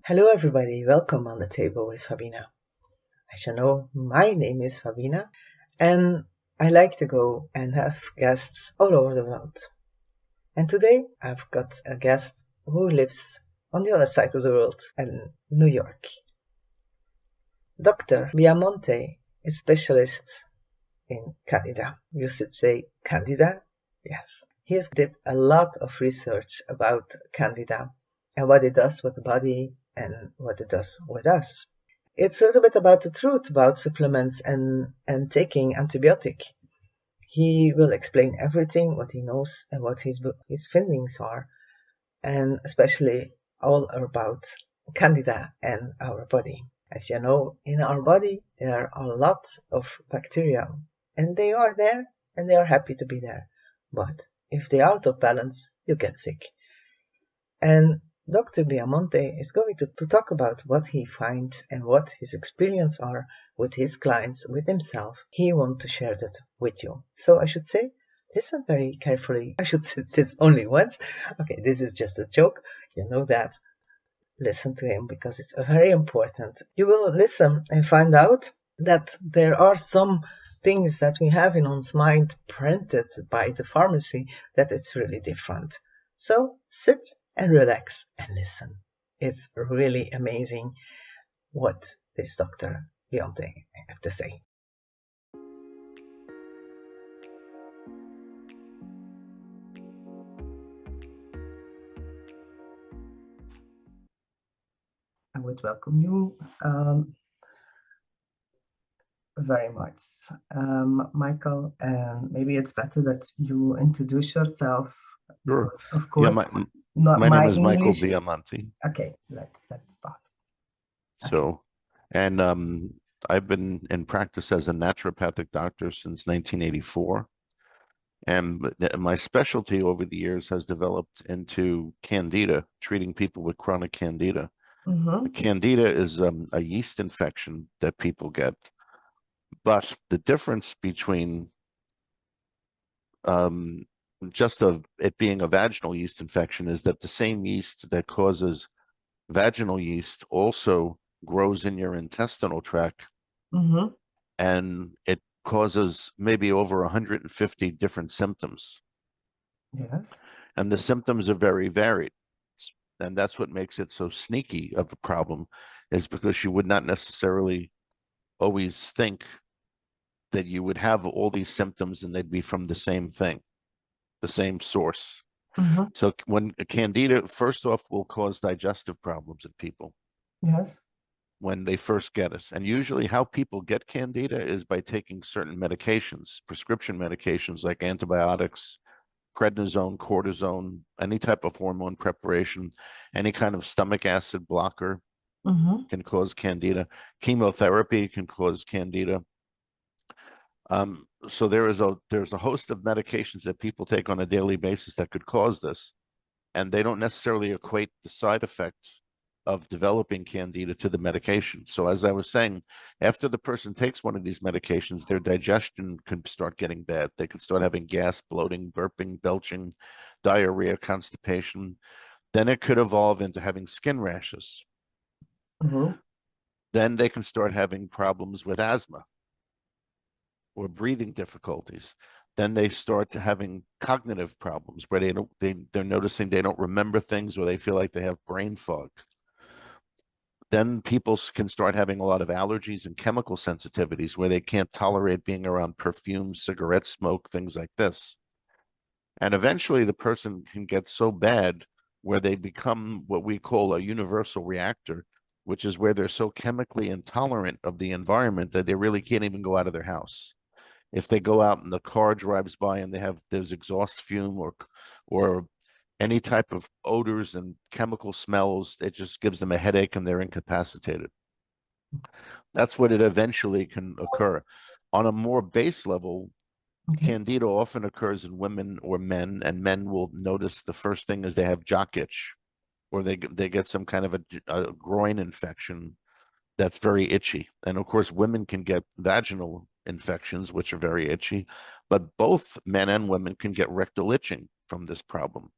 Hello everybody, welcome on the table with Fabina. As you know, my name is Fabina and I like to go and have guests all over the world. And today I've got a guest who lives on the other side of the world in New York. Dr. Biamonte is specialist in Candida. You should say Candida? Yes. He has did a lot of research about Candida and what it does with the body and what it does with us. It's a little bit about the truth about supplements and taking antibiotic. He will explain everything, what he knows and what his findings are, and especially all about Candida and our body. As you know, in our body there are a lot of bacteria, and they are there and they are happy to be there. But if they are out of balance, you get sick. And Dr. Biamonte is going to talk about what he finds and what his experience are with his clients, with himself. He wants to share that with you. So I should say, listen very carefully. I should say this only once. Okay, this is just a joke. You know that. Listen to him because it's very important. You will listen and find out that there are some things that we have in one's mind printed by the pharmacy that it's really different. So sit and relax and listen. It's really amazing what this Dr. Biamonte have to say. I would welcome you very much, Michael, and maybe it's better that you introduce yourself. Sure. Because, of course, my name is Michael Biamonte. Okay, let's start. So, and I've been in practice as a naturopathic doctor since 1984. And my specialty over the years has developed into Candida, treating people with chronic Candida. Candida is a yeast infection that people get. But the difference between it being a vaginal yeast infection is that the same yeast that causes vaginal yeast also grows in your intestinal tract, and it causes maybe over 150 different symptoms. Yes. And the symptoms are very varied. And that's what makes it so sneaky of a problem, is because you would not necessarily always think that you would have all these symptoms and they'd be from the same thing, the same source. So when Candida, first off, will cause digestive problems in people. Yes. When they first get it. And usually how people get Candida is by taking certain medications, prescription medications like antibiotics, prednisone, cortisone, any type of hormone preparation, any kind of stomach acid blocker can cause Candida. Chemotherapy can cause Candida. So there's a host of medications that people take on a daily basis that could cause this, and they don't necessarily equate the side effect of developing Candida to the medication. So as I was saying, after the person takes one of these medications, their digestion can start getting bad. They can start having gas, bloating, burping, belching, diarrhea, constipation. Then it could evolve into having skin rashes. Then they can start having problems with asthma or breathing difficulties. Then they start having cognitive problems where they're noticing they don't remember things, or they feel like they have brain fog. Then people can start having a lot of allergies and chemical sensitivities where they can't tolerate being around perfume, cigarette smoke, things like this. And eventually the person can get so bad where they become what we call a universal reactor, which is where they're so chemically intolerant of the environment that they really can't even go out of their house. If they go out and the car drives by and there's exhaust fume or any type of odors and chemical smells, it just gives them a headache and they're incapacitated. That's what it eventually can occur. On a more base level, Candida often occurs in women or men, and men will notice the first thing is they have jock itch, or they get some kind of a groin infection that's very itchy. And of course, women can get vaginal infections, which are very itchy, but both men and women can get rectal itching from this problem.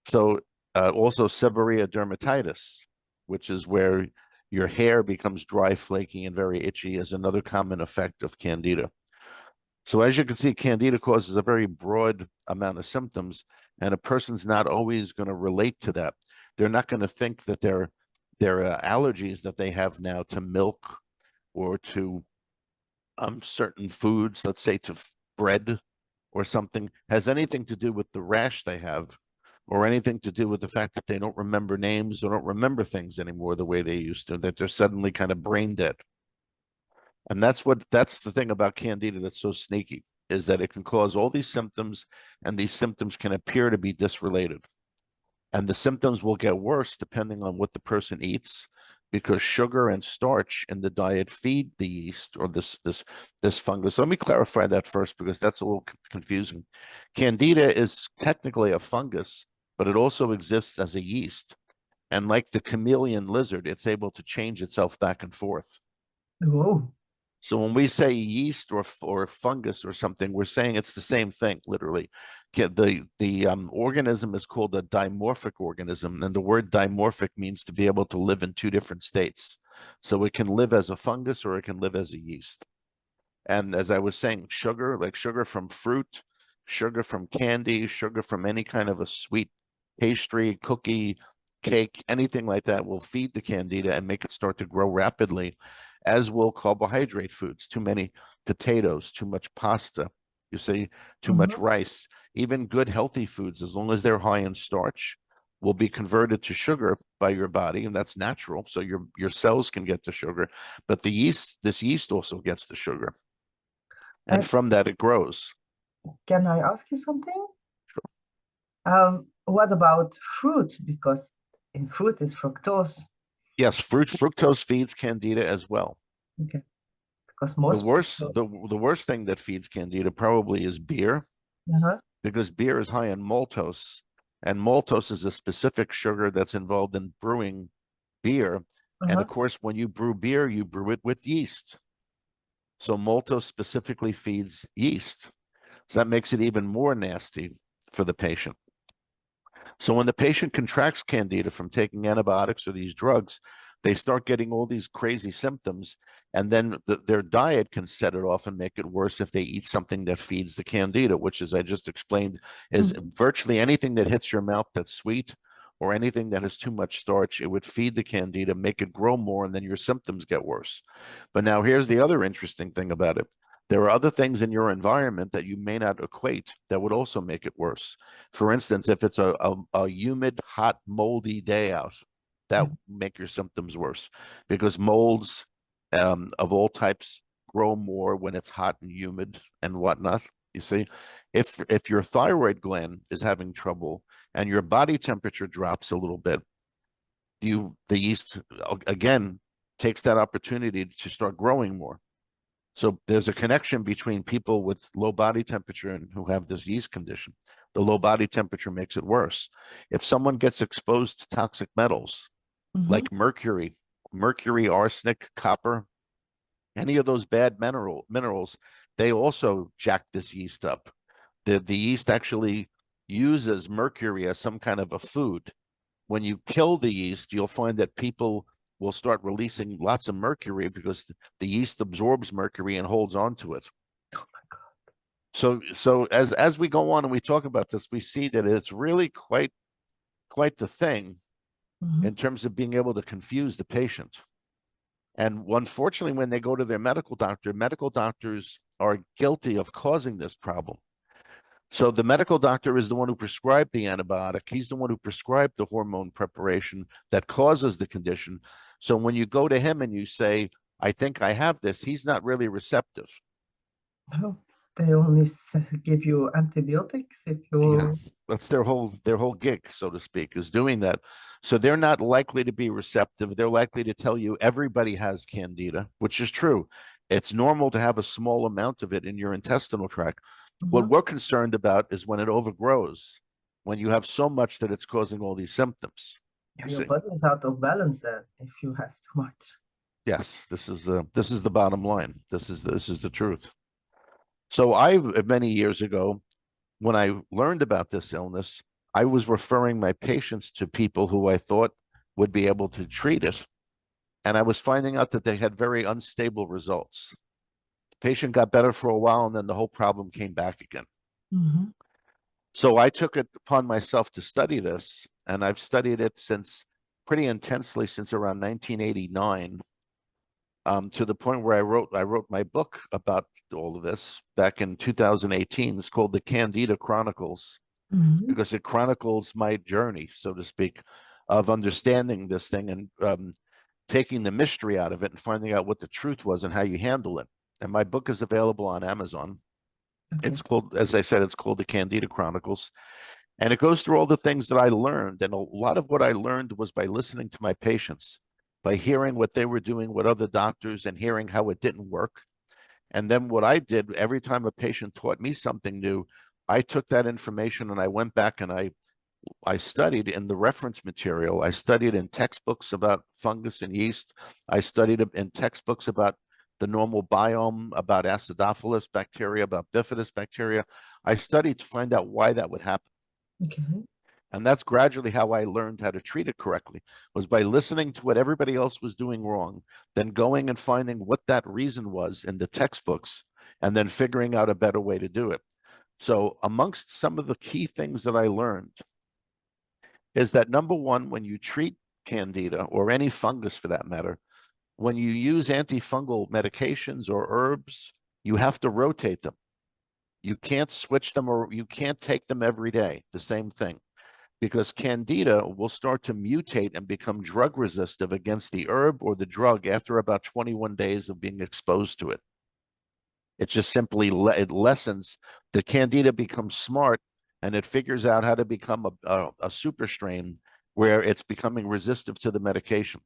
So also seborrhea dermatitis which is where your hair becomes dry, flaky, and very itchy, is another common effect of Candida. So as you can see, Candida causes a very broad amount of symptoms, and a person's not always going to relate to that. They're not going to think that their allergies that they have now to milk or to certain foods, let's say to bread or something, has anything to do with the rash they have, or anything to do with the fact that they don't remember names or don't remember things anymore the way they used to, that they're suddenly kind of brain dead. And that's the thing about Candida that's so sneaky, is that it can cause all these symptoms, and these symptoms can appear to be disrelated. And the symptoms will get worse depending on what the person eats, because sugar and starch in the diet feed the yeast, or this fungus. Let me clarify that first, because that's a little confusing. Candida is technically a fungus, but it also exists as a yeast. And like the chameleon lizard, it's able to change itself back and forth. Oh. So when we say yeast or fungus or something, we're saying it's the same thing, literally. The organism is called a dimorphic organism, and the word dimorphic means to be able to live in two different states. So it can live as a fungus or it can live as a yeast. And as I was saying, sugar, like sugar from fruit, sugar from candy, sugar from any kind of a sweet pastry, cookie, cake, anything like that will feed the Candida and make it start to grow rapidly, as will carbohydrate foods. Too many potatoes, too much pasta, you see, too much rice. Even good healthy foods, as long as they're high in starch, will be converted to sugar by your body, and that's natural. So your cells can get the sugar, but this yeast also gets the sugar. And from that, it grows. Can I ask you something? What about fruit? Because in fruit is fructose. Yes, fructose feeds Candida as well. Okay. Because the worst thing that feeds Candida probably is beer, because beer is high in maltose, and maltose is a specific sugar that's involved in brewing beer. And of course, when you brew beer, you brew it with yeast. So maltose specifically feeds yeast. So that makes it even more nasty for the patient. So when the patient contracts Candida from taking antibiotics or these drugs, they start getting all these crazy symptoms, and then their diet can set it off and make it worse if they eat something that feeds the Candida, which, as I just explained, is virtually anything that hits your mouth that's sweet, or anything that has too much starch. It would feed the Candida, make it grow more, and then your symptoms get worse. But now here's the other interesting thing about it. There are other things in your environment that you may not equate that would also make it worse. For instance, if it's a humid, hot, moldy day out, that would make your symptoms worse, because molds of all types grow more when it's hot and humid and whatnot. You see, if your thyroid gland is having trouble and your body temperature drops a little bit, the yeast again takes that opportunity to start growing more. So there's a connection between people with low body temperature and who have this yeast condition. The low body temperature makes it worse. If someone gets exposed to toxic metals like mercury, arsenic, copper, any of those bad minerals, they also jack this yeast up. The yeast actually uses mercury as some kind of a food. When you kill the yeast, you'll find that people will start releasing lots of mercury, because the yeast absorbs mercury and holds on to it. Oh my God. So as we go on and we talk about this, we see that it's really quite the thing in terms of being able to confuse the patient. And unfortunately, when they go to their medical doctors are guilty of causing this problem. So the medical doctor is the one who prescribed the antibiotic. He's the one who prescribed the hormone preparation that causes the condition. So when you go to him and you say, I think I have this, he's not really receptive. No, they only give you antibiotics if you... Yeah, that's their whole gig, so to speak, is doing that. So they're not likely to be receptive. They're likely to tell you everybody has Candida, which is true. It's normal to have a small amount of it in your intestinal tract. What we're concerned about is when it overgrows, when you have so much that it's causing all these symptoms. Yeah, your body is out of balance then if you have too much. Yes, this is the bottom line. This is the truth. So many years ago, when I learned about this illness, I was referring my patients to people who I thought would be able to treat it. And I was finding out that they had very unstable results. The patient got better for a while, and then the whole problem came back again. Mm-hmm. So I took it upon myself to study this, and I've studied it since pretty intensely since around 1989, to the point where I wrote my book about all of this back in 2018. It's called the Candida Chronicles, Mm-hmm. because it chronicles my journey, so to speak, of understanding this thing and taking the mystery out of it and finding out what the truth was and how you handle it. And my book is available on Amazon. Okay. It's called, as I said, it's called the Candida Chronicles. And it goes through all the things that I learned. And a lot of what I learned was by listening to my patients, by hearing what they were doing with other doctors and hearing how it didn't work. And then what I did, every time a patient taught me something new, I took that information and I went back and I studied in the reference material. I studied in textbooks about fungus and yeast. I studied in textbooks about the normal biome, about acidophilus bacteria, about bifidus bacteria. I studied to find out why that would happen. Okay. And that's gradually how I learned how to treat it correctly, was by listening to what everybody else was doing wrong, then going and finding what that reason was in the textbooks, and then figuring out a better way to do it. So amongst some of the key things that I learned is that, number one, when you treat Candida or any fungus for that matter, when you use antifungal medications or herbs, you have to rotate them. You can't switch them, or you can't take them every day, the same thing, because Candida will start to mutate and become drug resistant against the herb or the drug after about 21 days of being exposed to it. It just simply it lessens. The Candida becomes smart, and it figures out how to become a super strain where it's becoming resistant to the medication.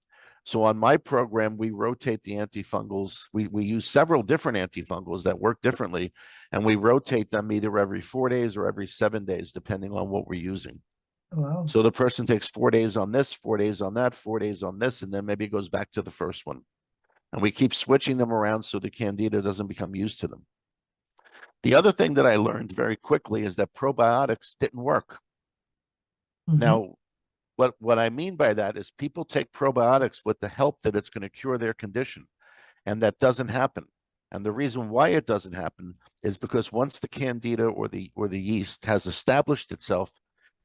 So on my program, we rotate the antifungals. We use several different antifungals that work differently, and we rotate them either every 4 days or every 7 days, depending on what we're using. Wow. So the person takes 4 days on this, 4 days on that, 4 days on this, and then maybe goes back to the first one. And we keep switching them around so the Candida doesn't become used to them. The other thing that I learned very quickly is that probiotics didn't work. Mm-hmm. Now, what I mean by that is people take probiotics with the help that it's going to cure their condition, and that doesn't happen. And the reason why it doesn't happen is because once the Candida or the yeast has established itself,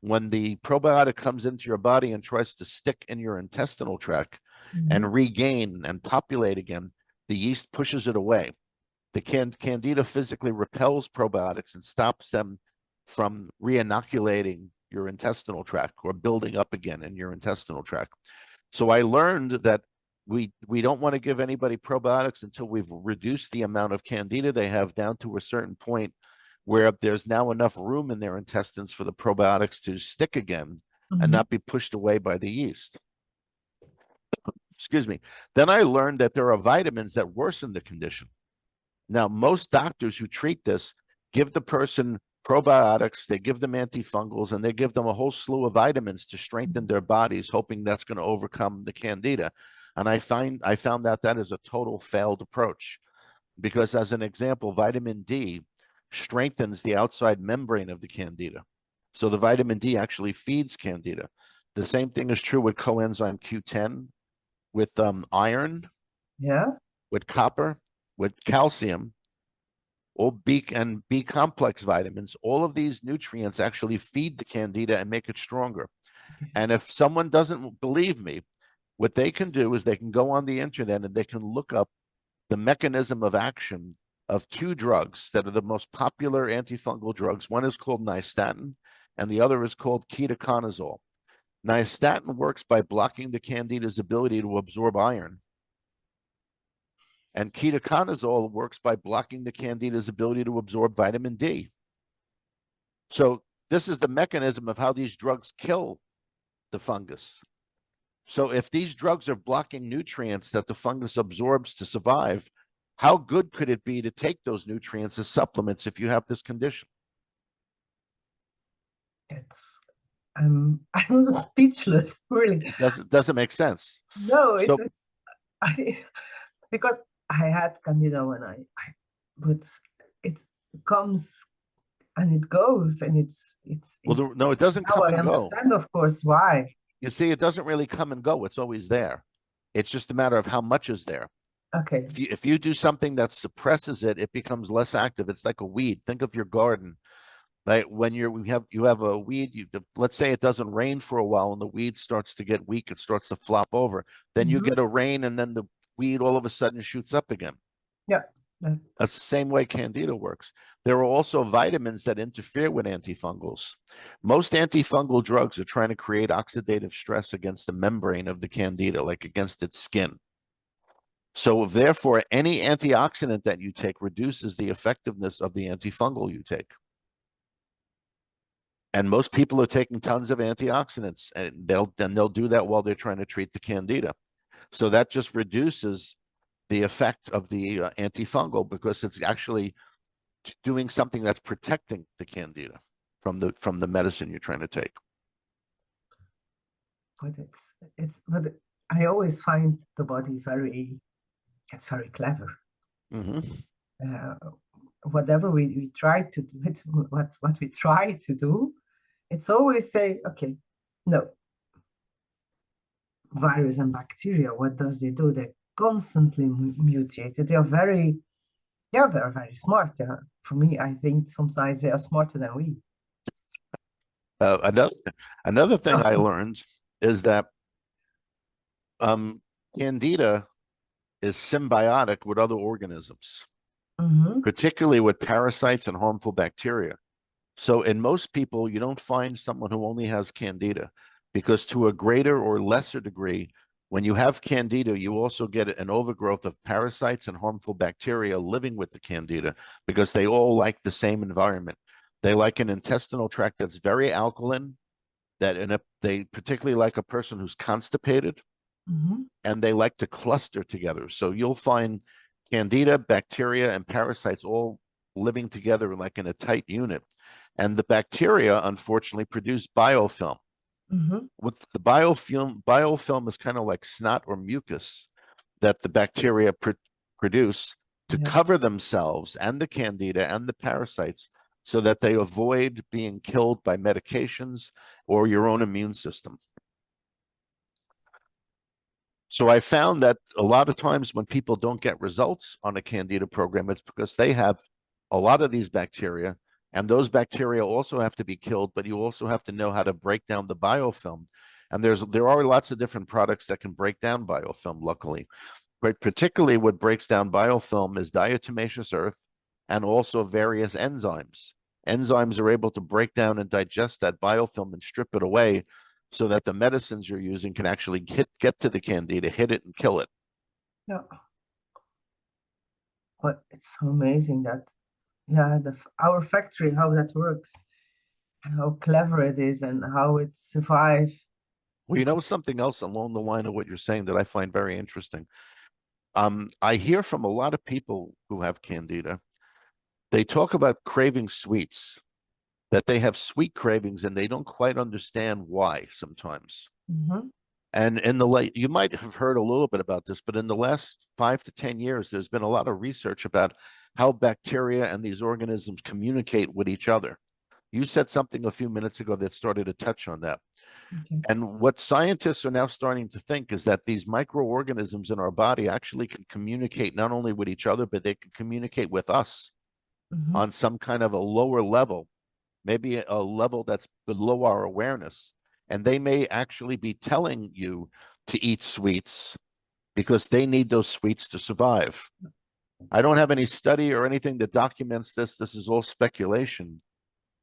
when the probiotic comes into your body and tries to stick in your intestinal tract and regain and populate again, the yeast pushes it away. The Candida physically repels probiotics and stops them from re-inoculating your intestinal tract or building up again in your intestinal tract. So I learned that we don't want to give anybody probiotics until we've reduced the amount of Candida they have down to a certain point where there's now enough room in their intestines for the probiotics to stick again and not be pushed away by the yeast. Excuse me. Then I learned that there are vitamins that worsen the condition. Now, most doctors who treat this give the person probiotics, they give them antifungals, and they give them a whole slew of vitamins to strengthen their bodies, hoping that's going to overcome the Candida. And I found that is a total failed approach, because, as an example, vitamin D strengthens the outside membrane of the Candida. So the vitamin D actually feeds Candida. The same thing is true with coenzyme Q10, with iron, with copper, with calcium, all B and B complex vitamins. All of these nutrients actually feed the Candida and make it stronger. And if someone doesn't believe me, what they can do is they can go on the internet and they can look up the mechanism of action of two drugs that are the most popular antifungal drugs. One is called nystatin, and the other is called ketoconazole. Nystatin works by blocking the Candida's ability to absorb iron, and ketoconazole works by blocking the Candida's ability to absorb vitamin D. So this is the mechanism of how these drugs kill the fungus. So if these drugs are blocking nutrients that the fungus absorbs to survive, how good could it be to take those nutrients as supplements if you have this condition? I'm speechless, really. It doesn't make sense. No, because I had Candida but it comes and it goes, and well, no, it doesn't come and go. I understand, of course, why. You see, it doesn't really come and go. It's always there. It's just a matter of how much is there. Okay. If you do something that suppresses it, it becomes less active. It's like a weed. Think of your garden. Like when you have a weed, let's say it doesn't rain for a while and the weed starts to get weak, it starts to flop over. Then you Mm-hmm. get a rain and then the weed all of a sudden shoots up again. Yeah. That's the same way Candida works. There are also vitamins that interfere with antifungals. Most antifungal drugs are trying to create oxidative stress against the membrane of the Candida, like against its skin. So therefore, any antioxidant that you take reduces the effectiveness of the antifungal you take. And most people are taking tons of antioxidants, and they'll do that while they're trying to treat the Candida. So that just reduces the effect of the antifungal because it's actually doing something that's protecting the Candida from the medicine you're trying to take. But I always find the body it's very clever. Whatever we try to do, what we try to do, it's always say, okay, no. Virus and bacteria, what does they do? They constantly mutate. They're very smart. For me, I think sometimes they are smarter than we. Another thing I learned is that Candida is symbiotic with other organisms, particularly with parasites and harmful bacteria. So in most people, you don't find someone who only has Candida because to a greater or lesser degree, when you have Candida, you also get an overgrowth of parasites and harmful bacteria living with the Candida because they all like the same environment. They like an intestinal tract that's very alkaline, they particularly like a person who's constipated, and they like to cluster together. So you'll find Candida, bacteria, and parasites all living together like in a tight unit. And the bacteria, unfortunately, produce biofilm. With the biofilm is kind of like snot or mucus that the bacteria produce to cover themselves and the Candida and the parasites so that they avoid being killed by medications or your own immune system. So I found that a lot of times when people don't get results on a Candida program, it's because they have a lot of these bacteria, and those bacteria also have to be killed, but you also have to know how to break down the biofilm. And there are lots of different products that can break down biofilm, luckily. But particularly what breaks down biofilm is diatomaceous earth and also various enzymes. Enzymes are able to break down and digest that biofilm and strip it away so that the medicines you're using can actually get to the Candida, hit it, and kill it. Yeah. But it's so amazing that, our factory, how that works, how clever it is, and how it survives. Well, you know something else along the line of what you're saying that I find very interesting. I hear from a lot of people who have Candida. They talk about craving sweets, that they have sweet cravings and they don't quite understand why sometimes. And in the late, you might have heard a little bit about this, but in the last 5 to 10 years, there's been a lot of research about how bacteria and these organisms communicate with each other. You said something a few minutes ago that started to touch on that. And what scientists are now starting to think is that these microorganisms in our body actually can communicate not only with each other, but they can communicate with us on some kind of a lower level, maybe a level that's below our awareness. And they may actually be telling you to eat sweets because they need those sweets to survive. I don't have any study or anything that documents this. This is all speculation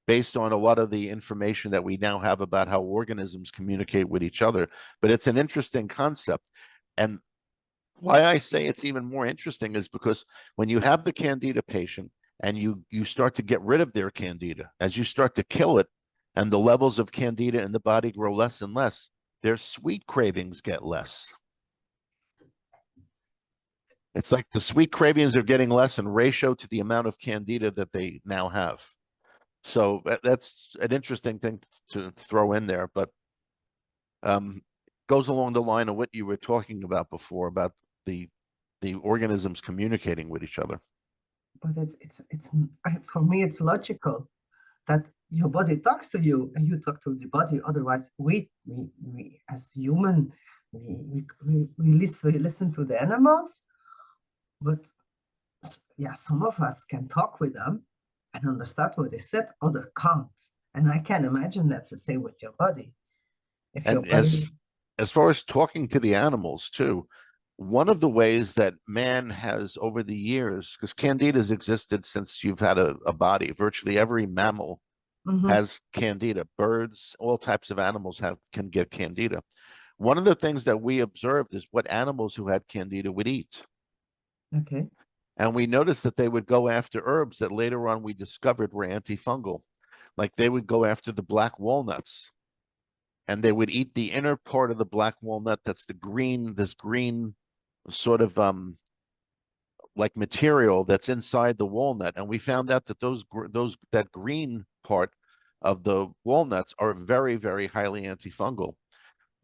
based on a lot of the information that we now have about how organisms communicate with each other. But it's an interesting concept. And why I say it's even more interesting is because when you have the Candida patient and you start to get rid of their Candida, as you start to kill it, and the levels of Candida in the body grow less and less, their sweet cravings get less. It's like the sweet cravings are getting less in ratio to the amount of Candida that they now have. So that's an interesting thing to throw in there, but goes along the line of what you were talking about before about the organisms communicating with each other. But for me, it's logical that your body talks to you and you talk to the body. Otherwise, we as human, we listen to the animals, but yeah, some of us can talk with them and understand what they said, other can't. And I can imagine that's the same with your body. If your And body, as far as talking to the animals too, one of the ways that man has over the years, because Candida's existed since you've had a body, virtually every mammal mm-hmm, has Candida. Birds, all types of animals can get Candida. One of the things that we observed is what animals who had Candida would eat. okay, And we noticed that they would go after herbs that later on we discovered were antifungal. Like they would go after the black walnuts and they would eat the inner part of the black walnut. That's this green sort of like material that's inside the walnut. And we found out that that green part of the walnuts are very, very highly antifungal.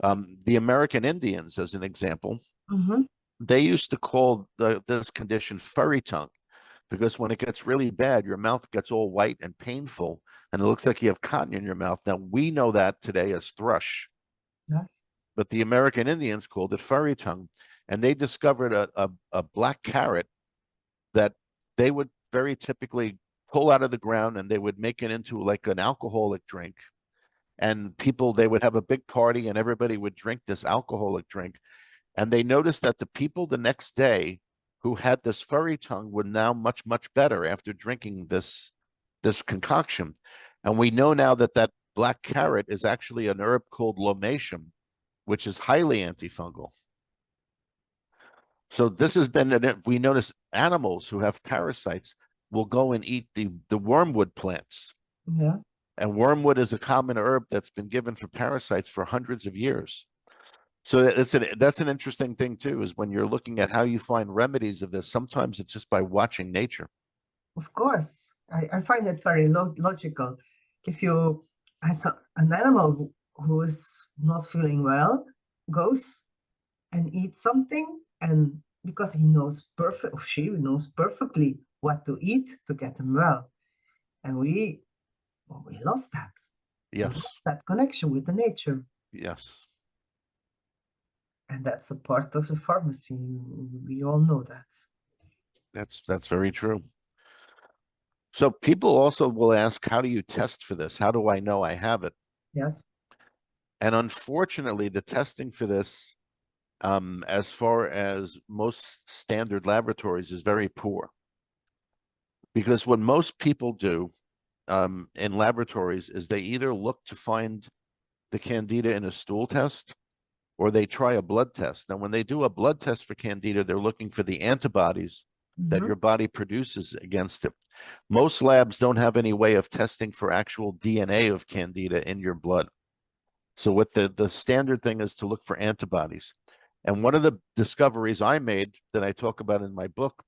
The American Indians, as an example, mm-hmm, they used to call this condition furry tongue because when it gets really bad, your mouth gets all white and painful, and it looks like you have cotton in your mouth. Now, we know that today as thrush, yes, but the American Indians called it furry tongue, and they discovered a black carrot that they would very typically pull out of the ground and they would make it into like an alcoholic drink. And people, they would have a big party and everybody would drink this alcoholic drink. And they noticed that the people the next day who had this furry tongue were now much, much better after drinking this concoction. And we know now that that black carrot is actually an herb called lomatium, which is highly antifungal. So this has been, we notice animals who have parasites will go and eat the wormwood plants. yeah, And wormwood is a common herb that's been given for parasites for hundreds of years. So that's an interesting thing too, is when you're looking at how you find remedies of this, sometimes it's just by watching nature. of course. I find it very logical. If you, as an animal who is not feeling well, goes and eats something, and because he knows perfect, or she knows perfectly what to eat to get them well, and we lost that. We lost Yes, that connection with the nature, yes, and that's a part of the pharmacy. We all know that. that's very true. So people also will ask, how do you test for this? How do I know I have it? Yes. And unfortunately, the testing for this, as far as most standard laboratories, is very poor. Because what most people do in laboratories is they either look to find the candida in a stool test or they try a blood test. Now, when they do a blood test for candida, they're looking for the antibodies that Mm-hmm. your body produces against it. Most labs don't have any way of testing for actual DNA of candida in your blood. So what the standard thing is to look for antibodies. And one of the discoveries I made that I talk about in my book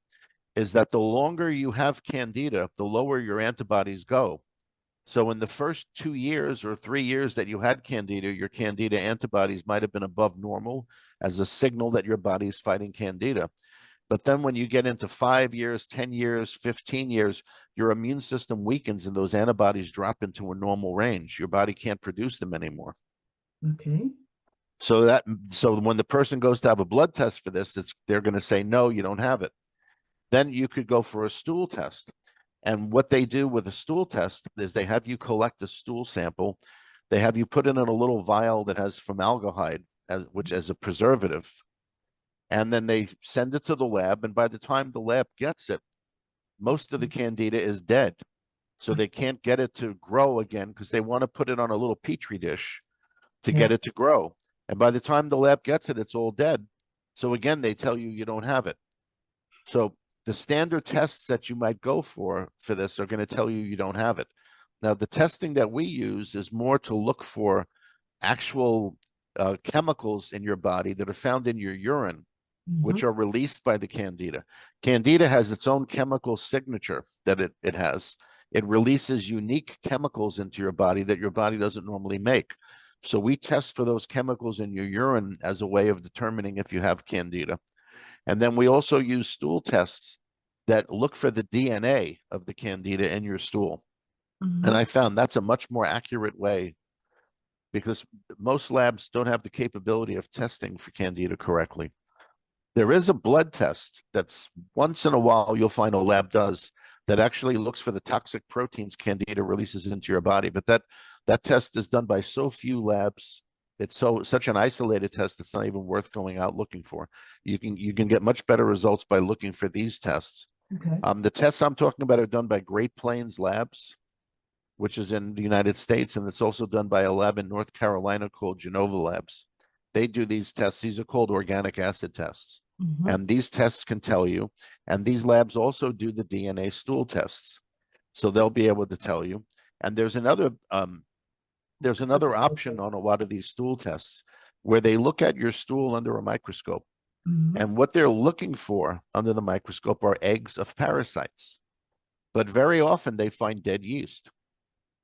is that the longer you have candida, the lower your antibodies go. So in the first 2 years or 3 years that you had candida, your candida antibodies might have been above normal as a signal that your body is fighting candida. But then when you get into 5 years, 10 years, 15 years, your immune system weakens and those antibodies drop into a normal range. Your body can't produce them anymore. Okay. So when the person goes to have a blood test for this, they're going to say, no, you don't have it. Then you could go for a stool test. And what they do with a stool test is they have you collect a stool sample. They have you put it in a little vial that has formaldehyde, which is a preservative. And then they send it to the lab. And by the time the lab gets it, most of the candida is dead. So they can't get it to grow again because they want to put it on a little petri dish to Yeah. get it to grow. And by the time the lab gets it, it's all dead. So again, they tell you don't have it. So the standard tests that you might go for this are going to tell you don't have it. Now, the testing that we use is more to look for actual chemicals in your body that are found in your urine, Mm-hmm. which are released by the candida. Candida has its own chemical signature that it has. It releases unique chemicals into your body that your body doesn't normally make. So we test for those chemicals in your urine as a way of determining if you have candida. And then we also use stool tests that look for the DNA of the candida in your stool. And Mm-hmm. I found that's a much more accurate way because most labs don't have the capability of testing for Candida correctly. There is a blood test that's once in a while you'll find a lab does that actually looks for the toxic proteins Candida releases into your body. But that test is done by so few labs. It's such an isolated test. It's not even worth going out looking for. You can get much better results by looking for these tests. Okay. The tests I'm talking about are done by Great Plains Labs, which is in the United States, and it's also done by a lab in North Carolina called Genova Labs. They do these tests. These are called organic acid tests. Mm-hmm. And these tests can tell you, and these labs also do the DNA stool tests. So they'll be able to tell you. And there's That's another option amazing. on a lot of these stool tests where they look at your stool under a microscope. Mm-hmm. And what they're looking for under the microscope are eggs of parasites. But very often they find dead yeast.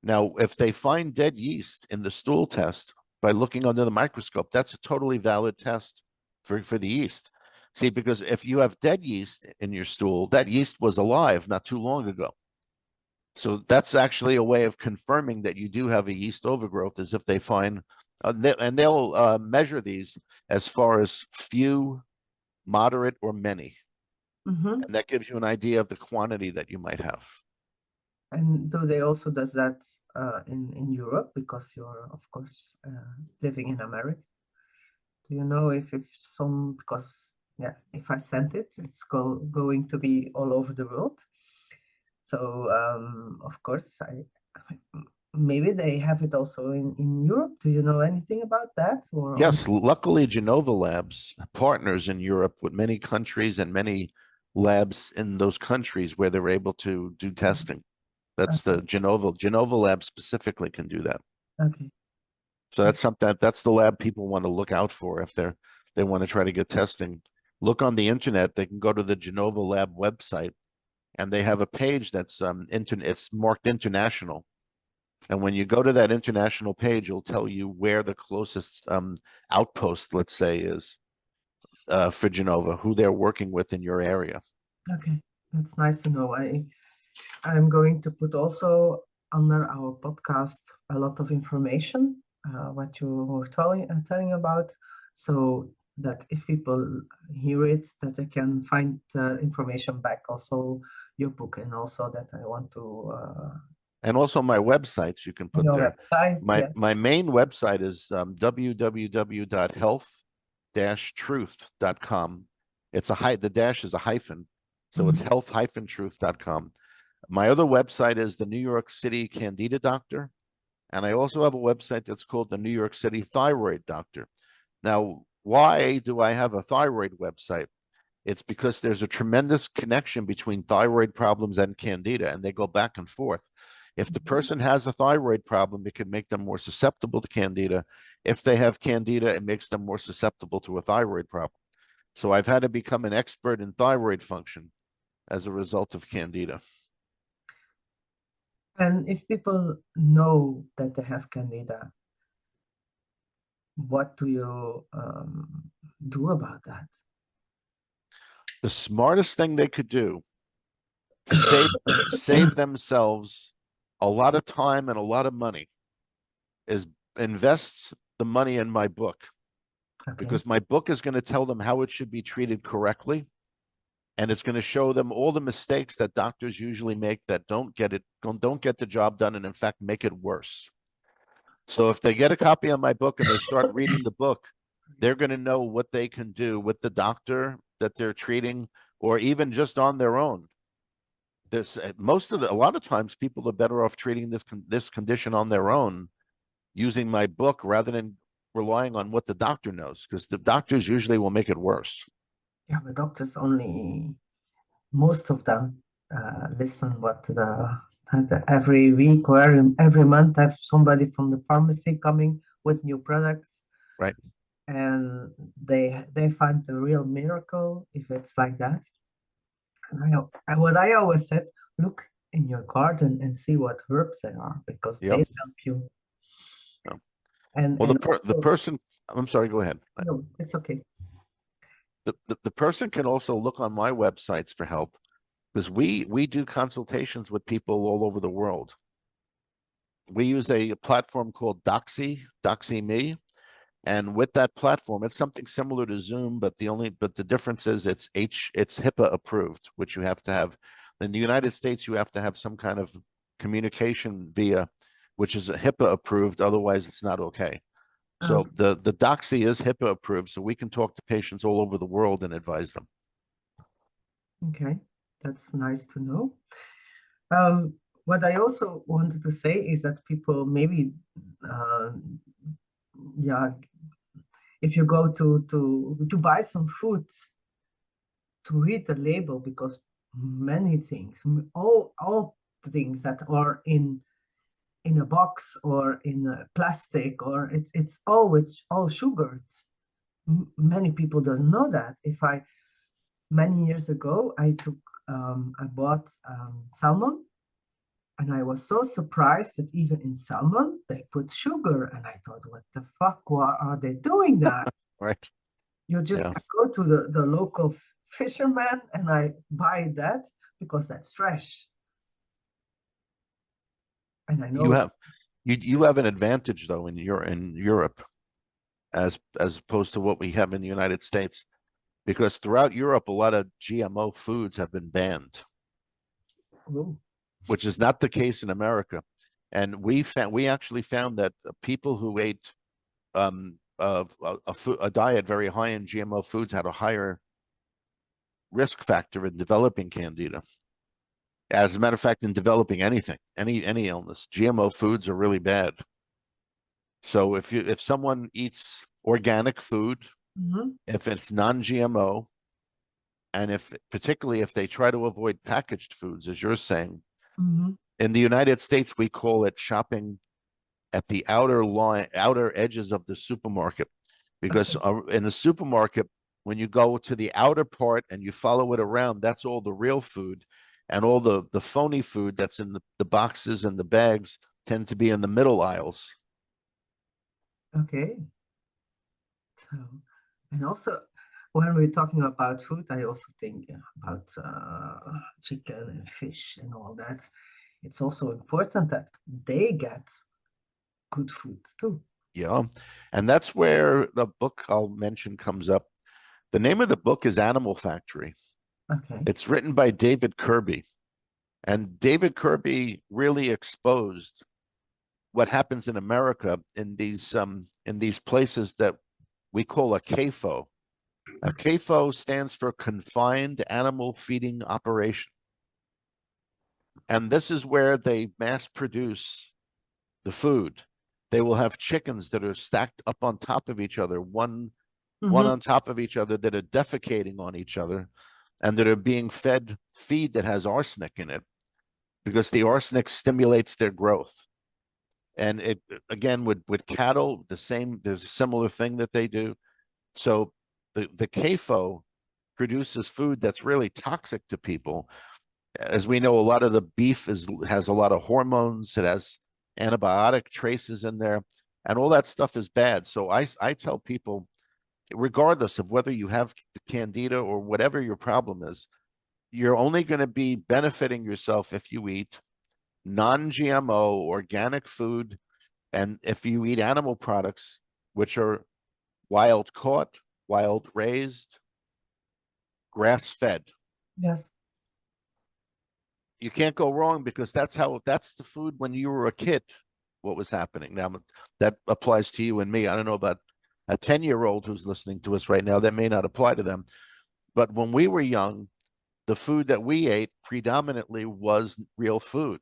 Now, if they find dead yeast in the stool test by looking under the microscope, that's a totally valid test for the yeast. See, because if you have dead yeast in your stool, that yeast was alive not too long ago. So that's actually a way of confirming that you do have a yeast overgrowth, is if they find, and they'll measure these as far as few, moderate, or many. Mm-hmm. And that gives you an idea of the quantity that you might have. And do they also does that in Europe because you're of course living in America? Do you know if some because yeah, if I send it, it's going to be all over the world. So of course maybe they have it also in Europe. Do you know anything about that or on? Yes, luckily, Genova Labs partners in Europe with many countries and many labs in those countries where they're able to do testing. That's the Okay, Genova Lab specifically can do that. okay, So that's that's something that's the lab people want to look out for if they want to try to get testing. Look on the internet. They can go to the Genova Lab website, and they have a page that's it's marked international. And when you go to that international page, it'll tell you where the closest outpost, let's say, is for Genova, who they're working with in your area. okay. That's nice to know. I'm going to put also under our podcast a lot of information, what you were telling about, so that if people hear it, that they can find the information back. Also, your book, and also that I want to And also my websites you can on put your there. website. My Yes. my main website is www.health-truth.com. It's the dash is a hyphen, so it's Mhm. health-truth.com. My other website is the New York City Candida Doctor, and I also have a website that's called the New York City Thyroid Doctor. Now, why do I have a thyroid website? It's because there's a tremendous connection between thyroid problems and Candida, and they go back and forth. If the Mhm. person has a thyroid problem, it can make them more susceptible to Candida. If they have Candida, it makes them more susceptible to a thyroid problem. So I've had to become an expert in thyroid function as a result of Candida. And if people know that they have Candida, what do you do about that? The smartest thing they could do to save themselves a lot of time and a lot of money is invest the money in my book, Okay. because my book is going to tell them how it should be treated correctly, and it's going to show them all the mistakes that doctors usually make that don't get the job done, and in fact make it worse. So if they get a copy of my book and they start reading the book, they're going to know what they can do with the doctor that they're treating, or even just on their own. There's a lot of times people are better off treating this condition on their own using my book rather than relying on what the doctor knows, because the doctors usually will make it worse. Yeah, but doctors only, most of them listen what every week or every month have somebody from the pharmacy coming with new products, Right. and they find the real miracle if it's like that. And and what I always said, look in your garden and see what herbs there are because they Yeah. help you. Yeah. Well, And the also, person, I'm sorry, go ahead. no, it's okay. The person can also look on my websites for help, because we do consultations with people all over the world. we use a platform called Doxy.me. And with that platform, it's something similar to Zoom, but the difference is it's HIPAA approved, which you have to have. In the United States, you have to have some kind of communication via, which is a HIPAA approved. Otherwise, it's not okay. So the Doxy is HIPAA approved, so we can talk to patients all over the world and advise them. Okay, that's nice to know. What I also wanted to say is that people maybe, yeah, if you go to buy some food, to read the label, because many things, all things that are in a box or in a plastic, or it's all sugared. Many people don't know that. Many years ago, I bought salmon, and I was so surprised that even in salmon they put sugar, and I thought, what the fuck? Why are they doing that? Right. You just Yeah. go to the local fisherman, and I buy that because that's fresh. And I know you have an advantage though in Europe as opposed to what we have in the United States, because throughout Europe a lot of GMO foods have been banned, which is not the case in America. And we actually found that people who ate a diet very high in GMO foods had a higher risk factor in developing Candida. As a matter of fact, in developing anything, any illness, GMO foods are really bad. So if someone eats organic food, if it's non-GMO, and particularly if they try to avoid packaged foods, as you're saying, in the United States, we call it shopping at the outer edges of the supermarket, because in the supermarket, when you go to the outer part and you follow it around, that's all the real food, and all the phony food that's in the boxes and the bags tend to be in the middle aisles. Okay. So, and also when we're talking about food, I also think about chicken and fish and all that. It's also important that they get good food too. Yeah. And that's where the book I'll mention comes up. The name of the book is Animal Factory. Okay. It's written by David Kirby. And David Kirby really exposed what happens in America in these places that we call a CAFO. A CAFO stands for Confined Animal Feeding Operation. And this is where they mass produce the food. They will have chickens that are stacked up on top of each other, one on top of each other, that are defecating on each other, and that are being fed feed that has arsenic in it, because the arsenic stimulates their growth. And it, again, with cattle, there's a similar thing that they do. So the CAFO produces food that's really toxic to people. As we know, a lot of the beef has a lot of hormones. It has antibiotic traces in there, and all that stuff is bad. So I tell people, regardless of whether you have Candida or whatever your problem is, you're only going to be benefiting yourself if you eat non-GMO organic food, and if you eat animal products, which are wild caught, wild raised, grass fed. Yes. You can't go wrong, because that's the food when you were a kid, what was happening. Now that applies to you and me. I don't know about a 10-year-old who's listening to us right now. That may not apply to them. But when we were young, the food that we ate predominantly was real food.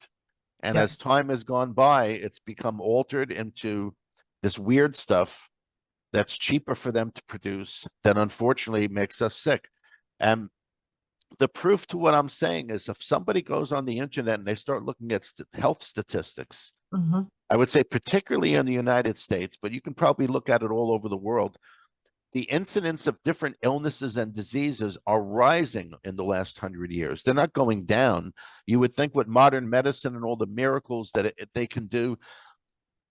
And as time has gone by, it's become altered into this weird stuff that's cheaper for them to produce, that unfortunately makes us sick. And the proof to what I'm saying is, if somebody goes on the internet and they start looking at health statistics, I would say particularly in the United States, but you can probably look at it all over the world, the incidence of different illnesses and diseases are rising in the last 100 years. They're not going down. You would think with modern medicine and all the miracles that they can do,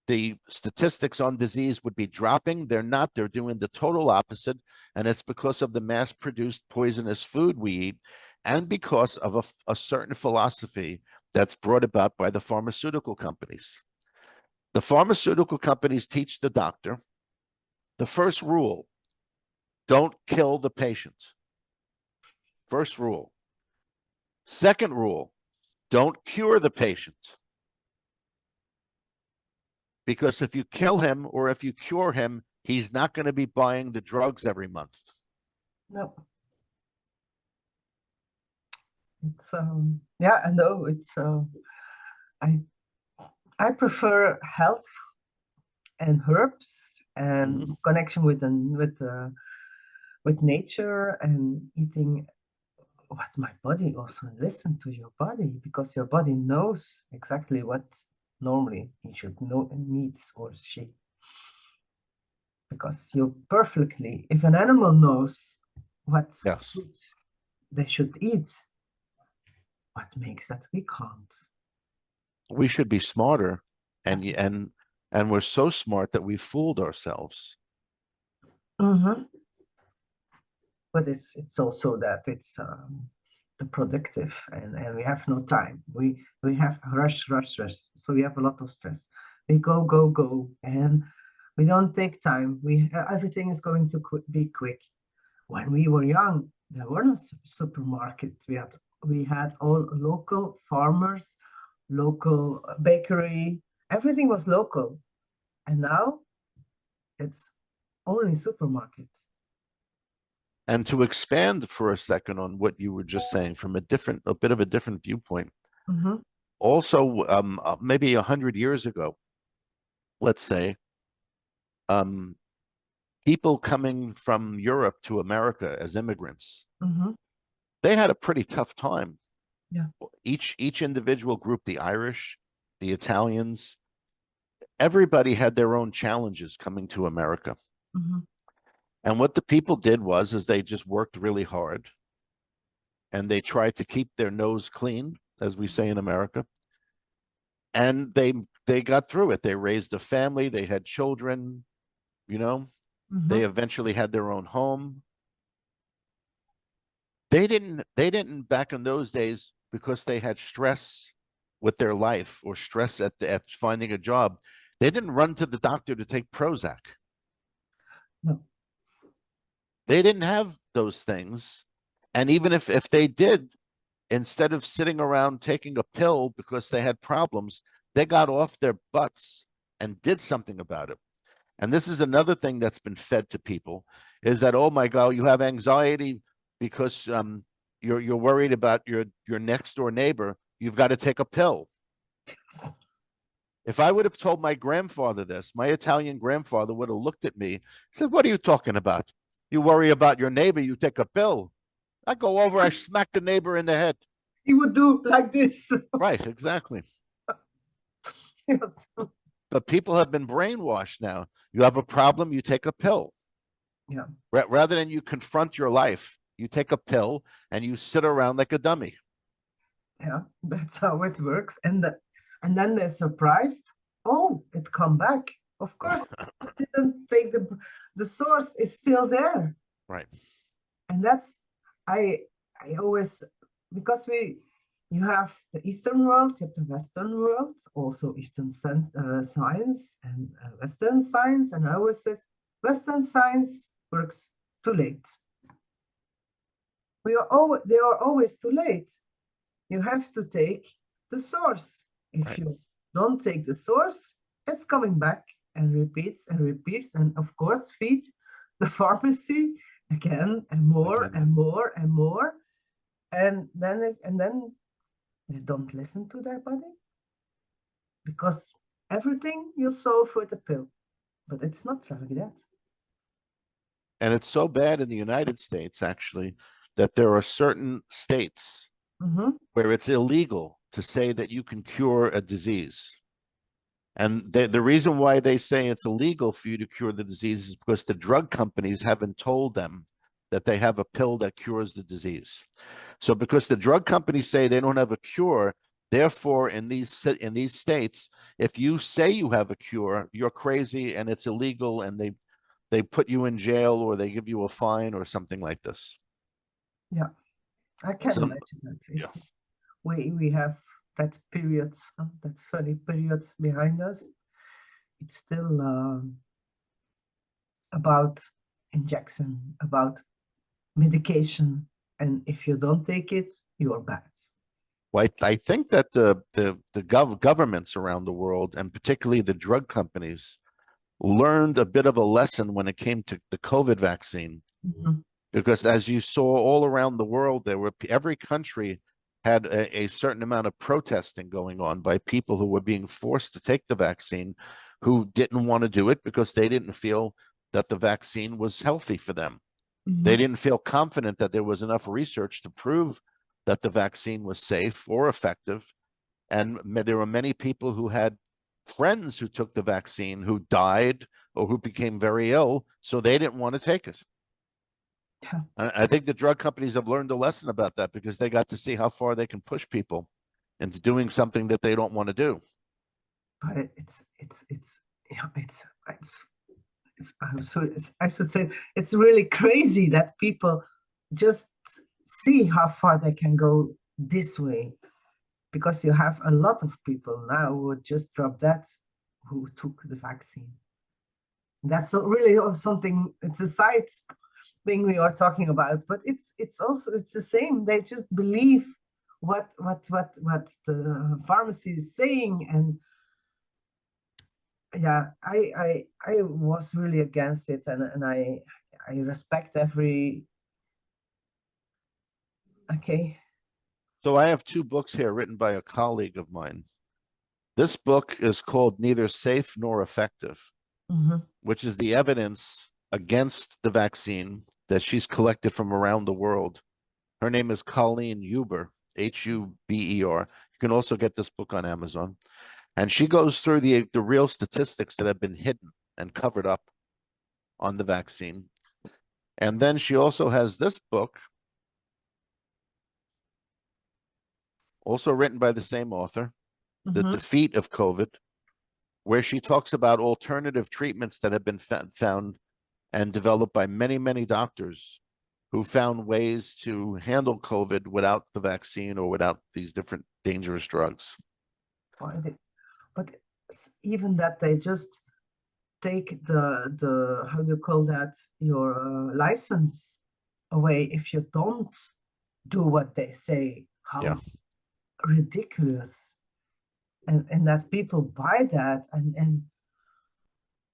the statistics on disease would be dropping. They're not. They're doing the total opposite. And it's because of the mass-produced poisonous food we eat, and because of a certain philosophy that's brought about by the pharmaceutical companies. The pharmaceutical companies teach the doctor the first rule: don't kill the patient. First rule. Second rule: don't cure the patient. Because if you kill him or if you cure him, he's not going to be buying the drugs every month. No. It's yeah, I know. It's I prefer health and herbs and connection with with nature and eating what my body also. Listen to your body, because your body knows exactly what normally he should know and needs, or she. Because you perfectly, if an animal knows what Yes. food they should eat, what makes that we can't? We should be smarter, and we're so smart that we fooled ourselves. Mm-hmm. But it's also that it's the productive, and we have no time. We have rush. So we have a lot of stress. We go, and we don't take time. Everything is going to be quick. When we were young, there were no supermarket. We had all local farmers, local bakery. Everything was local, and now it's only supermarket. And to expand for a second on what you were just saying from a bit of a different viewpoint, also, maybe 100 years ago, let's say, people coming from Europe to America as immigrants, they had a pretty tough time. Yeah. Each individual group, the Irish, the Italians, everybody had their own challenges coming to America. And what the people did is they just worked really hard, and they tried to keep their nose clean, as we say in America. And they got through it. They raised a family, they had children, they eventually had their own home. They didn't back in those days, because they had stress with their life or stress at finding a job. They didn't run to the doctor to take Prozac. No. They didn't have those things. And even if they did, instead of sitting around taking a pill because they had problems, they got off their butts and did something about it. And this is another thing that's been fed to people, is that, oh my God, you have anxiety because you're worried about your next door neighbor. You've got to take a pill. If I would have told my grandfather this, my Italian grandfather would have looked at me and said, "What are you talking about? You worry about your neighbor, you take a pill." I go over, I smack the neighbor in the head. He would do like this. Right, exactly. Yes. But people have been brainwashed now. You have a problem, you take a pill. Yeah. Rather than you confront your life, you take a pill and you sit around like a dummy. Yeah, that's how it works. And then they're surprised. Oh, it come back. Of course, it didn't take the source is still there. Right. And that's I always, because you have the Eastern world, you have the Western world, also Eastern science and Western science, and I always say Western science works too late. They are always too late. You have to take the source. If you don't take the source, it's coming back and repeats, and of course feeds the pharmacy again and more and more and more. And then they don't listen to their body, because everything you solve with a pill, but it's not like that. And it's so bad in the United States, actually, that there are certain states where it's illegal to say that you can cure a disease. And the reason why they say it's illegal for you to cure the disease is because the drug companies haven't told them that they have a pill that cures the disease. So because the drug companies say they don't have a cure, therefore in these states, if you say you have a cure, you're crazy and it's illegal, and they put you in jail or they give you a fine or something like this. Yeah, I can imagine that. We have that period, that funny period behind us. it's still about injection, about medication, and if you don't take it, you're bad. Well, I think that the governments around the world, and particularly the drug companies, learned a bit of a lesson when it came to the COVID vaccine. Mhm. Because as you saw all around the world, every country had a certain amount of protesting going on by people who were being forced to take the vaccine, who didn't want to do it because they didn't feel that the vaccine was healthy for them. They Mhm. didn't feel confident that there was enough research to prove that the vaccine was safe or effective. And there were many people who had friends who took the vaccine who died or who became very ill, so they didn't want to take it. Yeah. I think the drug companies have learned a lesson about that because they got to see how far they can push people into doing something that they don't want to do. But yeah, I should say it's really crazy that people just see how far they can go this way, because you have a lot of people now who just dropped that, who took the vaccine. That's not really something. It's a side thing we are talking about, but it's also it's the same. They just believe what the pharmacy is saying, and yeah, I was really against it, and I respect every. Okay. So I have two books here written by a colleague of mine. This book is called Neither Safe Nor Effective, Mm-hmm. which is the evidence against the vaccine that she's collected from around the world. Her name is Colleen Huber, Huber. You can also get this book on Amazon. And she goes through the real statistics that have been hidden and covered up on the vaccine. And then she also has this book, also written by the same author, The Mm-hmm. Defeat of COVID, where she talks about alternative treatments that have been found and developed by many, many doctors who found ways to handle COVID without the vaccine or without these different dangerous drugs. But even that, they just take the how do you call that, your license away if you don't do what they say. Yeah. How ridiculous. And that people buy that, and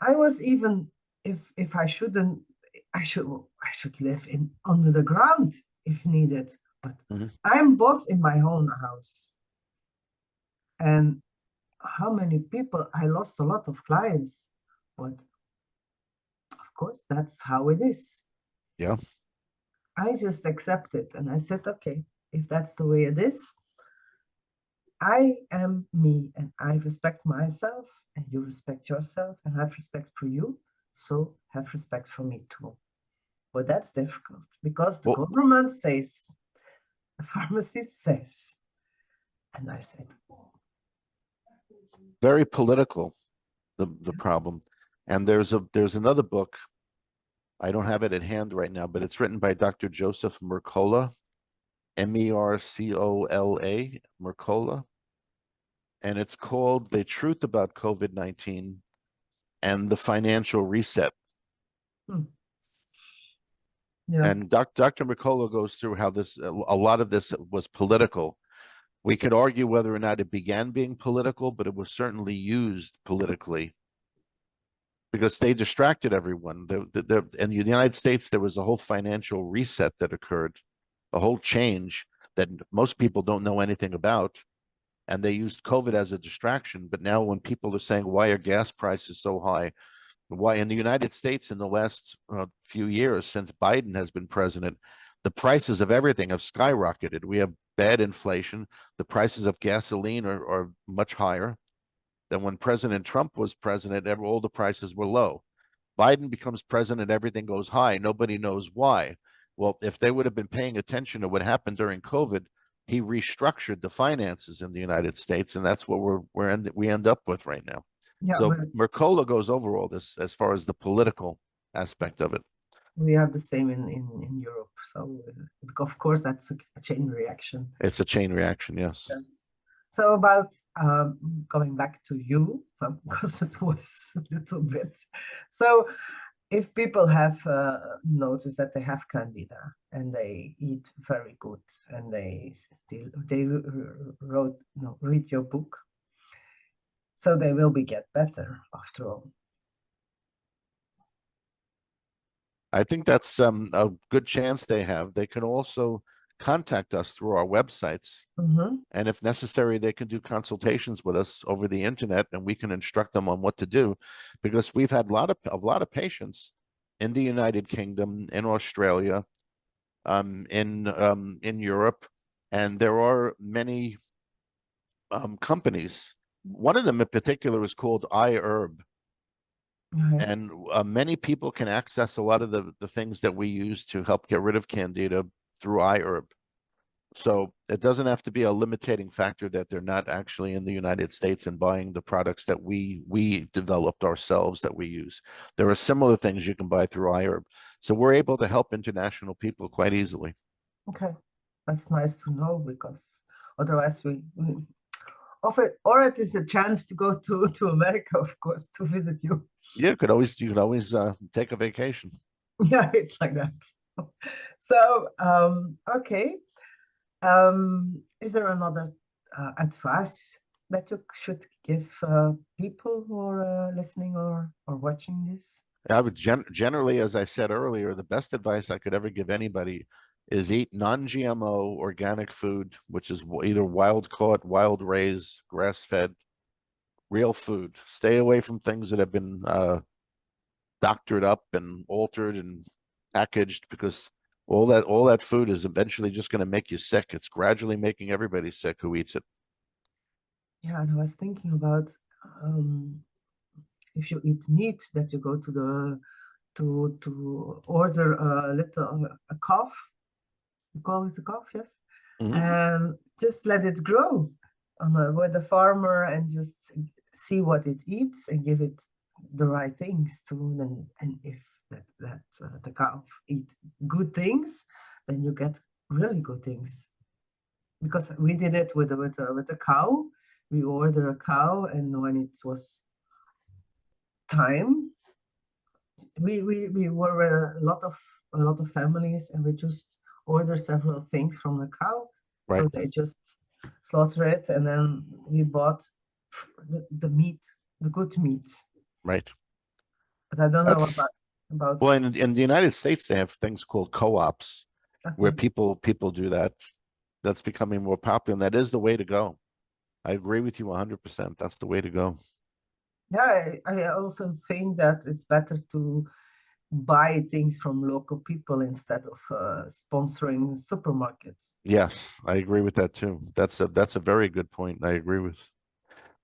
I was even, if I shouldn't, I should live in under the ground if needed, but Mhm. I'm boss in my own house. And how many people, I lost a lot of clients, but of course that's how it is. Yeah. I just accepted and I said, okay, if that's the way it is, I am me and I respect myself and you respect yourself and I have respect for you. So have respect for me too. But that's difficult because the Well, government says, the pharmacist says. And I said, oh. very political, the problem. And there's another book. I don't have it at hand right now, but it's written by Dr. Joseph Mercola, Mercola, Mercola, and it's called The Truth About COVID-19 and the Financial Reset. Hmm. Yeah. And Dr. Mercola goes through how a lot of this was political. We could argue whether or not it began being political, but it was certainly used politically because they distracted everyone. In the United States, there was a whole financial reset that occurred, a whole change that most people don't know anything about. And they used COVID as a distraction. But now, when people are saying, why are gas prices so high? Why in the United States in the last few years since Biden has been president, the prices of everything have skyrocketed. We have bad inflation. The prices of gasoline are much higher than when President Trump was president. All the prices were low. Biden becomes president, everything goes high. Nobody knows why. Well, if they would have been paying attention to what happened during COVID, he restructured the finances in the United States, and that's what we end up with right now. Yeah, So but Mercola goes over all this as far as the political aspect of it. we have the same in Europe. So, of course, that's a chain reaction. It's a chain reaction, yes. Yes. So about going back to you, because it was a little bit. So if people have noticed that they have candida and they eat very good and they wrote no, read your book, so they will be get better after all. I think that's a good chance they have. They can also contact us through our websites. And if necessary, they can do consultations with us over the internet, and we can instruct them on what to do, because we've had a lot of patients in the United Kingdom, in Australia, in Europe, and there are many companies. One of them in particular is called iHerb. And many people can access a lot of the things that we use to help get rid of Candida through iHerb. So it doesn't have to be a limiting factor that they're not actually in the United States and buying the products that we developed ourselves that we use. There are similar things you can buy through iHerb. So we're able to help international people quite easily. Okay, that's nice to know, because otherwise we offer, or it is a chance to go to America, of course, to visit you. Yeah, you could always take a vacation. Yeah, it's like that. So okay. Is there another advice that you should give people who are listening or watching this? I would generally, as I said earlier, the best advice I could ever give anybody is eat non-GMO organic food, which is either wild caught, wild raised, grass fed, real food. Stay away from things that have been doctored up and altered and packaged, because all that food is eventually just going to make you sick. It's gradually making everybody sick who eats it. Yeah, and I was thinking about if you eat meat, that you go to the to order a little a calf. You call it a calf, yes, and just let it grow with the farmer and just see what it eats and give it the right things to them. And if the calf eat good things, then you get really good things. Because we did it with a cow. We ordered a cow, and when it was time, we were a lot of families, and we just ordered several things from the cow. Right. So they just slaughter it, and then we bought the meat, the good meats. Right. But I don't know about. Well, in the United States, they have things called co-ops where people do that. That's becoming more popular, and that is the way to go. I agree with you 100%. That's the way to go. Yeah, I also think that it's better to buy things from local people instead of sponsoring supermarkets. Yes, I agree with that too. That's a very good point. I agree with.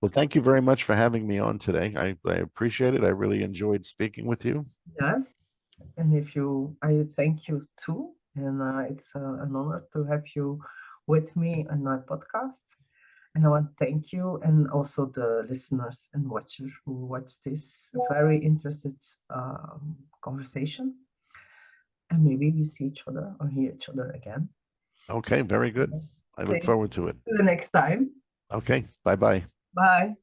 Well, thank you very much for having me on today. I appreciate it. I really enjoyed speaking with you. Yes, and I thank you too, and it's an honor to have you with me on my podcast. And I want to thank you, and also the listeners and watchers who watch this very interested conversation. And maybe we see each other or hear each other again. Okay, very good. I look forward to it. See you the next time. Okay, bye-bye. Bye.